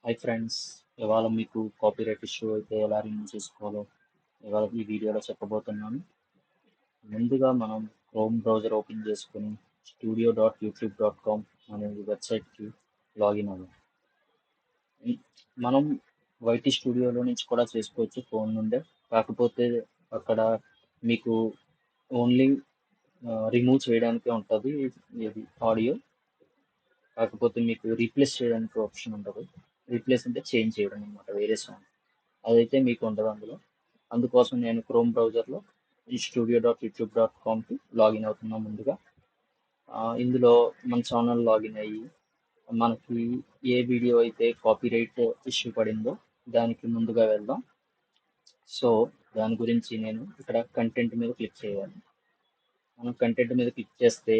Hi friends, ఇవాళ మీకు copyright issue అయితే ఎలా రిమూవ్ చేసుకోవాలో ఇవాళ ఈ వీడియోలో చెప్పబోతున్నాను. ముందుగా మనం క్రోమ్ బ్రౌజర్ ఓపెన్ చేసుకుని studio.youtube.com అనే వెబ్సైట్కి లాగిన్ అవ్వాలి. మనం వైటీ స్టూడియోలో నుంచి కూడా చేసుకోవచ్చు ఫోన్ నుండే. కాకపోతే అక్కడ మీకు ఓన్లీ రిమూవ్ చేయడానికే ఉంటుంది ఇది ఆడియో. కాకపోతే మీకు రీప్లేస్ చేయడానికి ఆప్షన్ ఉండదు. రీప్లేస్ అంటే చేంజ్ చేయడం అనమాట, వేరే సాంగ్. అదైతే మీకు ఉండదు అందులో. అందుకోసం నేను క్రోమ్ బ్రౌజర్లో ఈ studio.youtube.comకి లాగిన్ అవుతున్నాం ముందుగా. ఇందులో మన ఛానల్ లాగిన్ అయ్యి మనకి ఏ వీడియో అయితే కాపీరైట్ ఇష్యూ పడిందో దానికి ముందుగా వెళ్దాం. సో దాని గురించి నేను ఇక్కడ కంటెంట్ మీద క్లిక్ చేయాలి. మనం కంటెంట్ మీద క్లిక్ చేస్తే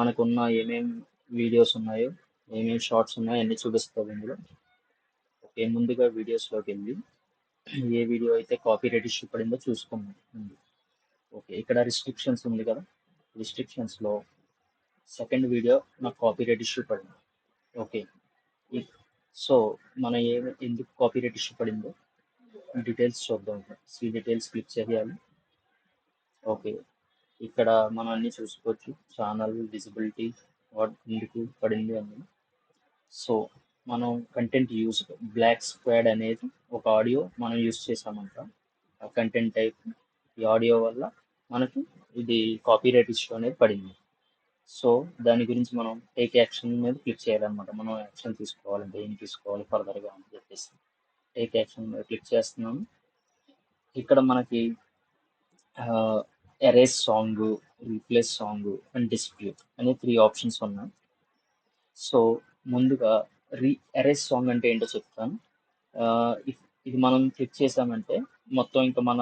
మనకున్న ఏమేమి వీడియోస్ ఉన్నాయో, ఏమేమి షార్ట్స్ ఉన్నాయో అన్నీ చూపిస్తుంది ఇందులో. ఓకే, ముందుగా వీడియోస్లోకి వెళ్ళి ఏ వీడియో అయితే కాపీరైట్ ఇష్యూ పడిందో చూసుకున్నాం. ఓకే, ఇక్కడ రిస్ట్రిక్షన్స్ ఉంది కదా, రిస్ట్రిక్షన్స్లో సెకండ్ వీడియో నాకు కాపీరైట్ ఇష్యూ పడింది. ఓకే, సో మన ఎందుకు కాపీరైట్ ఇష్యూ పడిందో డీటెయిల్స్ చూద్దాం. సీ డీటెయిల్స్ క్లిక్ చేయాలి. ఓకే, ఇక్కడ మనం అన్ని చూసుకోవచ్చు, ఛానల్ విజిబిలిటీ, వాట్ ఎందుకు పడింది అని. సో మనం కంటెంట్ యూజ్ బ్లాక్ స్క్వాడ్ అనేది ఒక ఆడియో మనం యూజ్ చేసామంట. ఆ కంటెంట్ టైప్ ఈ ఆడియో వల్ల మనకి ఇది కాపీరైట్ ఇష్యూ అనేది పడింది. సో దాని గురించి మనం టేక్ యాక్షన్ మీద క్లిక్ చేయాలన్నమాట. మనం యాక్షన్ తీసుకోవాలంటే ఏం తీసుకోవాలి ఫర్దర్గా అని చెప్పేసి టేక్ యాక్షన్ మీద క్లిక్ చేస్తున్నాము. ఇక్కడ మనకి erase song, replace song and dispute అనే 3 ఆప్షన్స్ ఉన్నాయి. సో ముందుగా ఎరేస్ సాంగ్ అంటే ఏంటో చెప్తాను. ఇది మనం క్లిక్ చేసామంటే మొత్తం ఇంకా మన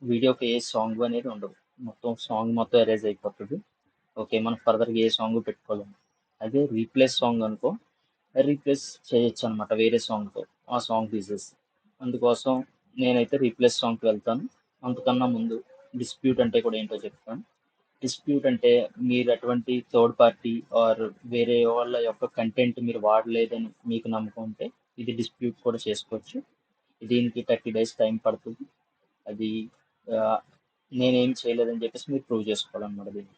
వీడియోకి ఏ సాంగ్ అనేది ఉండదు, మొత్తం సాంగ్ మొత్తం ఎరేజ్ అయిపోతుంది. ఓకే, మనం ఫర్దర్గా ఏ సాంగ్ పెట్టుకోలేము. అదే రీప్లేస్ సాంగ్ అనుకో, రీప్లేస్ చేయొచ్చు అనమాట వేరే సాంగ్తో, ఆ సాంగ్ తీసేసి. అందుకోసం నేనైతే రీప్లేస్ సాంగ్కి వెళ్తాను. అంతకన్నా ముందు డిస్ప్యూట్ అంటే కూడా ఏంటో చెప్తాను. డిస్ప్యూట్ అంటే మీరు అటువంటి థర్డ్ పార్టీ ఆర్ వేరే వాళ్ళ యొక్క కంటెంట్ మీరు వాడలేదని మీకు నమ్మకం ఉంటే ఇది డిస్ప్యూట్ కూడా చేసుకోవచ్చు. దీనికి 30 days టైం పడుతుంది. అది నేనేం చేయలేదని చెప్పేసి మీరు ప్రూవ్ చేసుకోవాలన్నమాట దీనికి.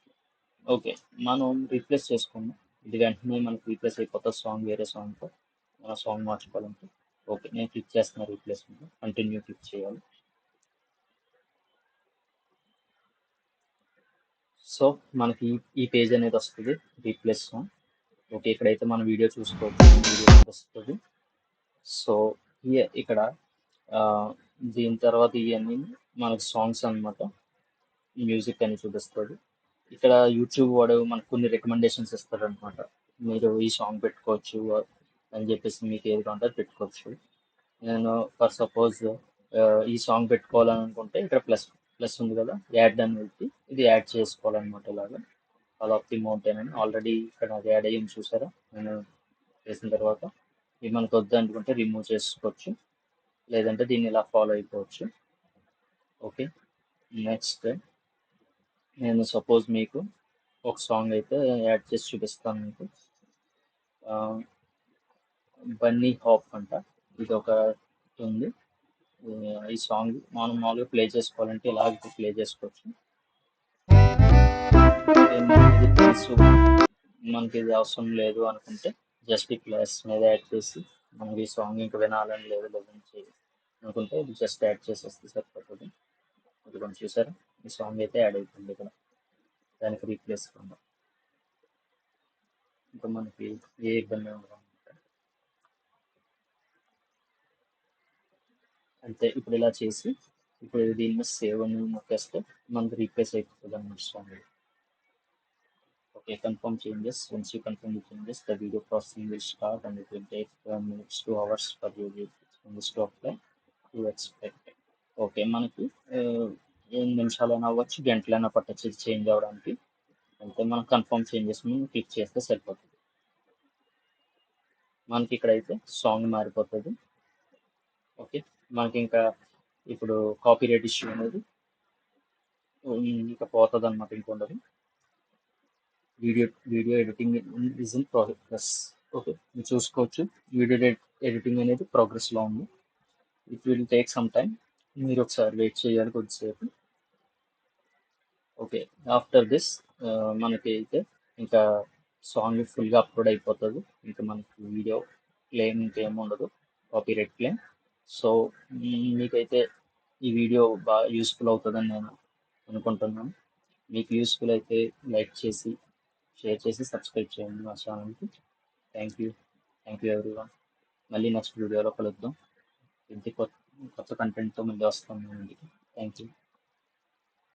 ఓకే, మనం రీప్లేస్ చేసుకున్నాం. ఇది వెంటనే మనకు రీప్లేస్ అయిపోతుంది సాంగ్ వేరే సాంగ్తో. మన సాంగ్ మార్చుకోవాలంటే ఓకే, నేను క్లిక్ చేస్తున్నా రీప్లేస్మెంట్, కంటిన్యూ క్లిక్ చేయాలి. సో మనకి ఈ పేజ్ అనేది వస్తుంది, రీప్లేస్ సాంగ్. ఓకే, ఇక్కడైతే మన వీడియో చూసుకోవచ్చు, వీడియో వస్తుంది. సో ఇక్కడ దీని తర్వాత ఇవన్నీ మనకు సాంగ్స్ అనమాట, మ్యూజిక్ అని చూపిస్తుంది. ఇక్కడ యూట్యూబ్ వాడు మనకు కొన్ని రికమెండేషన్స్ ఇస్తారు అనమాట. మీరు ఈ సాంగ్ పెట్టుకోవచ్చు అని చెప్పేసి మీకు ఏది కావాలంటే అది పెట్టుకోవచ్చు. నేను ఫర్ సపోజ్ ఈ సాంగ్ పెట్టుకోవాలని అనుకుంటే ఇక్కడ ప్లస్ ప్లస్ ఉంది కదా, యాడ్ అని పెట్టి ఇది యాడ్ చేసుకోవాలన్నమాట. ఇలాగా కాల్ ఆఫ్ ది మౌంటైన్ అని ఆల్రెడీ ఇక్కడ అది యాడ్ అయ్యింది చూసారా. నేను చేసిన తర్వాత ఇది మనకు వద్దు అనుకుంటే రిమూవ్ చేసుకోవచ్చు, లేదంటే దీన్ని ఇలా ఫాలో అయిపోవచ్చు. ఓకే, నెక్స్ట్ నేను సపోజ్ మీకు ఒక సాంగ్ అయితే యాడ్ చేసి చూపిస్తాను మీకు. బన్నీ హాప్ అంట, ఇది ఒక ఉంది. ఈ సాంగ్ మనం మామూలుగా ప్లే చేసుకోవాలంటే ఇలాగ ప్లే చేసుకోవచ్చు. ఇది తెలుసు, మనకి ఇది అవసరం లేదు అనుకుంటే జస్ట్ ఈ ప్లస్ మీద యాడ్ చేసి మనకి ఈ సాంగ్ ఇంకా వినాలని లేదు లేదని అనుకుంటే ఇది జస్ట్ యాడ్ చేసేస్తే సరిపోతుంది. ఇది కొంచెం చూసారా, ఈ సాంగ్ అయితే యాడ్ అయిపోయింది ఇక్కడ, దానికి రీప్లేస్ కింద. ఇంకా మనకి ఏ ఇబ్బంది ఉండదు అంతే. ఇప్పుడు ఇలా చేసి ఇప్పుడు దీని మీద సేవ్ అని నొక్కేస్తే మనకి రీప్లేస్ అయిపోతుంది అన్నమాట song. Okay, confirm changes. Once you confirm the changes, the video processing will start and it will take minutes to hours for you to apply to expect. Okay, మనకి 8 నిమిషాలైనా అవ్వచ్చు, గంటలైనా పట్టచ్చు ఇది చేంజ్ అవ్వడానికి. అయితే మనం కన్ఫర్మ్ చేంజెస్ మీద క్లిక్ చేస్తే సరిపోతుంది. మనకి ఇక్కడైతే సాంగ్ మారిపోతుంది. ఓకే, మనకి ఇంకా ఇప్పుడు కాపీరైట్ ఇష్యూ అనేది ఇంకా పోతుంది అనమాట, ఇంకొండదు. Video editing is in progress. Okay, మీరు చూసుకోవచ్చు వీడియో ఎడిటింగ్ అనేది ప్రోగ్రెస్లో ఉంది. It will take some time. మీరు ఒకసారి వెయిట్ చేయాలి కొద్దిసేపు. ఓకే, ఆఫ్టర్ దిస్ మనకి అయితే ఇంకా సాంగ్ ఫుల్గా అప్లోడ్ అయిపోతుంది. ఇంకా మనకి వీడియో క్లెయిమ్ ఇంకేం ఉండదు, కాపీరైట్ క్లెయిమ్. సో మీకైతే ఈ వీడియో బాగా యూస్ఫుల్ అవుతుందని నేను అనుకుంటున్నాను. మీకు యూస్ఫుల్ అయితే లైక్ చేసి, షేర్ చేసి, సబ్స్క్రైబ్ చేయండి మా ఛానల్కి. Thank you. Thank you everyone. మళ్ళీ నెక్స్ట్ వీడియోలో కలుద్దాం. ఇంటి కొత్త కంటెంట్తో మళ్ళీ వస్తాం మీ ముందుకి. Thank you.